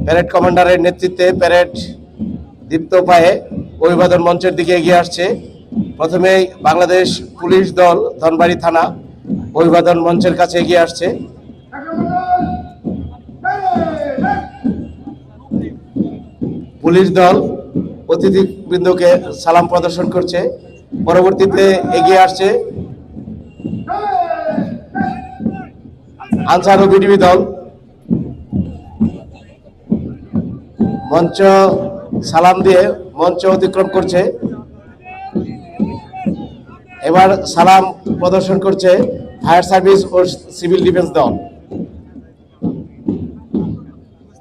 Parade কমান্ডারের নেতৃত্বে parade দীপ্ত পায়ে অভিবাদন মঞ্চের দিকে এগিয়ে আসছে। প্রথমেই বাংলাদেশ পুলিশ দল ধনবাড়ি থানা অভিবাদন মঞ্চের কাছে এগিয়ে আসছে। পুলিশ দল অতিথিবৃন্দকে সালাম প্রদর্শন করছে। পরবর্তীতে এগিয়ে আসছে আনসার ও বিডিবি দল। মঞ্চ সালাম দিয়ে মঞ্চ অতিক্রম করছে। এবার সালাম প্রদর্শন করছে ফায়ার সার্ভিস ও সিভিল ডিফেন্স দল।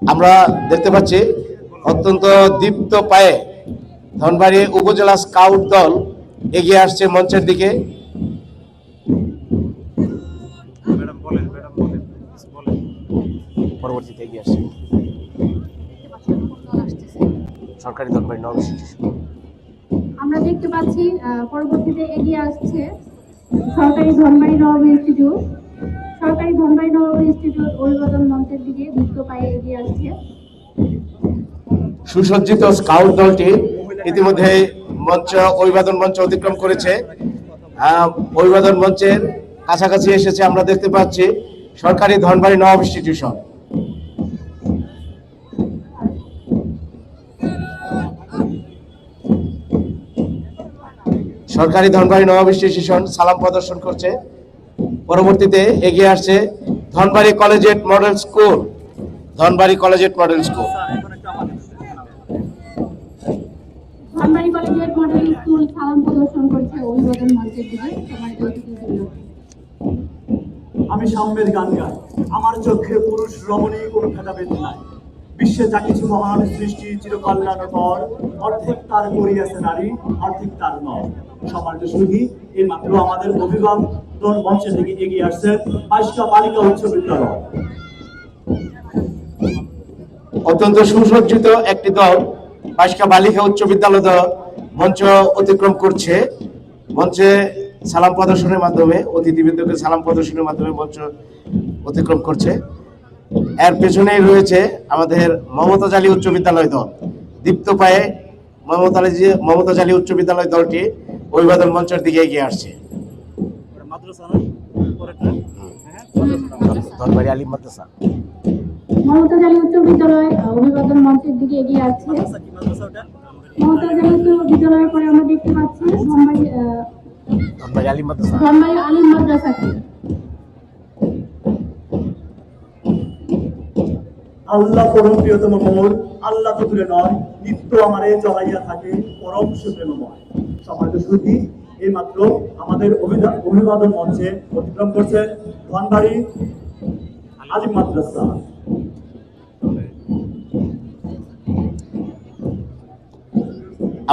আমরা দেখতে পাচ্ছি অত্যন্ত দীপ্ত পায়ে ধনবাড়ি উপজেলা স্কাউট দল এগিয়ে আসছে মঞ্চের দিকে। পরবর্তীতে এগিয়ে আসছে সরকারি ধনবাড়ি নব ইনস্টিটিউশন। আমরা দেখতে পাচ্ছি পরবর্তীতে এগিয়ে আসছে সরকারি ধনবাড়ি নব ইনস্টিটিউট। সরকারি ধনবাড়ি নব ইনস্টিটিউট অভিবাদন মঞ্চের দিকে দীপ্ত পায়ে এগিয়ে আসছে। সুসজ্জিত স্কাউট দলটি ইতিমধ্যে অভিবাদন মঞ্চ অতিক্রম করেছে। অভিবাদন মঞ্চের কাছাকাছি এসেছে। আমরা দেখতে পাচ্ছি সরকারি ধনবাড়ি নব ইনস্টিটিউশন। সরকারি ধনবাড়ি নবাব ইনস্টিটিউশন সালাম প্রদর্শন করছে। পরবর্তীতে এগিয়ে আসছে Dhanbari collegiate model school. Dhanbari collegiate model school. Dhanbari collegiate model school সালাম প্রদর্শন করছে অভিবাদন মঞ্চের দিকে। আমি সাম্যের গান গাই, আমার চোখে পুরুষ রমণী কোনো ভেদাভেদ নাই। বিশ্বে যা কিছু মহান সৃষ্টি চিরকল্যাণকর, অর্ধেক তার করিয়াছে নারী, অর্ধেক তার নয়। সমাজ সুখী এই মাত্র আমাদের অভিবাদন মঞ্চের দিকে এগিয়ে আসছে বাইশটা বালিকা উচ্চ বিদ্যালয়। অত্যন্ত সুসজ্জিত একটি দল বাইশটা বালিকা উচ্চ বিদ্যালয় দল মঞ্চ অতিক্রম করছে। মঞ্চে সালাম প্রদর্শনের মাধ্যমে অতিথিবৃন্দকে সালাম প্রদর্শনের মাধ্যমে মঞ্চ অতিক্রম করছে। এর পেছনেই রয়েছে আমাদের মমতাজ আলী উচ্চ বিদ্যালয় দল। দীপ্ত পায়ে মমতাজ আলী উচ্চ বিদ্যালয় দলটি অভিবাদন মঞ্চের দিকে এগিয়ে আসছে। ধনবাড়ি আলী মাদ্রাসা মমতাজ আলী উচ্চ বিদ্যালয় অভিবাদন মঞ্চের দিকে এগিয়ে আসছে। মমতাজ আলী উচ্চ বিদ্যালয়ের পরে আমরা দেখতে পাচ্ছি ধনবাড়ি আলী মাদ্রাসা। ধনবাড়ি আলী মাদ্রাসা। আল্লাহ পরম প্রিয়তম মোর, আল্লাহ তো দূরে নয়, নিত্য আমারে চলাইয়া থাকে পরম সুপ্রেমময়। সমাজ সুখী এই মাত্র আমাদের অভিবাদন মঞ্চে অতিক্রম করছে ধনবাড়ি আলিম মাদ্রাসা।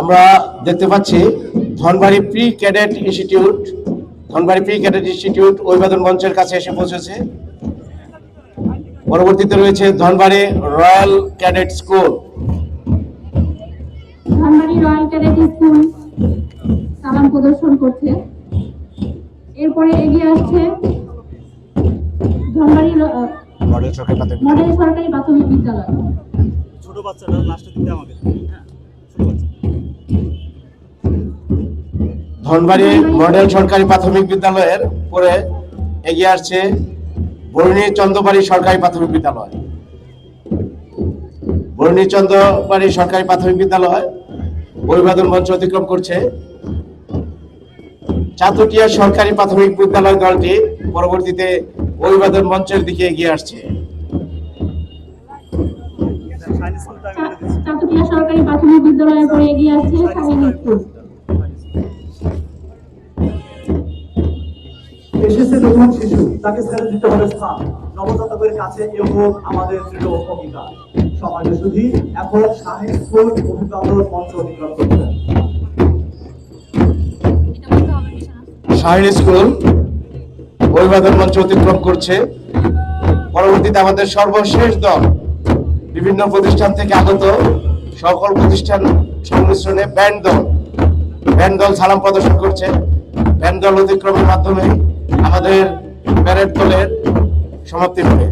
আমরা দেখতে পাচ্ছি Dhanbari pre cadet institute. Dhanbari pre cadet institute অভিবাদন মঞ্চের কাছে এসে পৌঁছেছে। পরবর্তীতে রয়েছে Dhanbari royal cadet school. Dhanbari royal cadet school সালাম প্রদর্শন করছে। এরপরে এগিয়ে আসছে ধনবাড়ি মডেল সরকারি প্রাথমিক বিদ্যালয়। ছোট বাচ্চারা লাস্টে দিতে আমাকে ধনবাড়ি মডেল সরকারি প্রাথমিক বিদ্যালয়ের পরে এগিয়ে আসছে বরুণী চন্দ্রবাড়ি সরকারি প্রাথমিক বিদ্যালয়। বরুণী চন্দ্রবাড়ি সরকারি প্রাথমিক বিদ্যালয় অভিবাদন মঞ্চ অতিক্রম করছে। চাতুটিয়া সরকারি প্রাথমিক বিদ্যালয় দলটি পরবর্তীতে অভিবাদন মঞ্চের দিকে এগিয়ে আসছে। চাতুটিয়া সরকারি প্রাথমিক বিদ্যালয়ের পরে এগিয়ে আসছে শাহিন স্কুল। এসেছে নতুন শিশু, তাকে ছেড়ে দিতে হবে স্থান। নবজাতকের কাছে এ হোক আমাদের দৃঢ় অঙ্গীকার। সমাজে শুধু এখন শাহিন স্কুল অভিবাদন মঞ্চ অতিক্রম করছে। শাহিন স্কুল অভিবাদন মঞ্চ অতিক্রম করছে। পরবর্তীতে আমাদের সর্বশেষ দল বিভিন্ন প্রতিষ্ঠান থেকে আগত সকল প্রতিষ্ঠান সংমিশ্রণে ব্যান্ড দল সালাম প্রদর্শন করছে। ব্যান্ড দল অতিক্রমের মাধ্যমে আমাদের প্যারেড দলের সমাপ্তি হবে।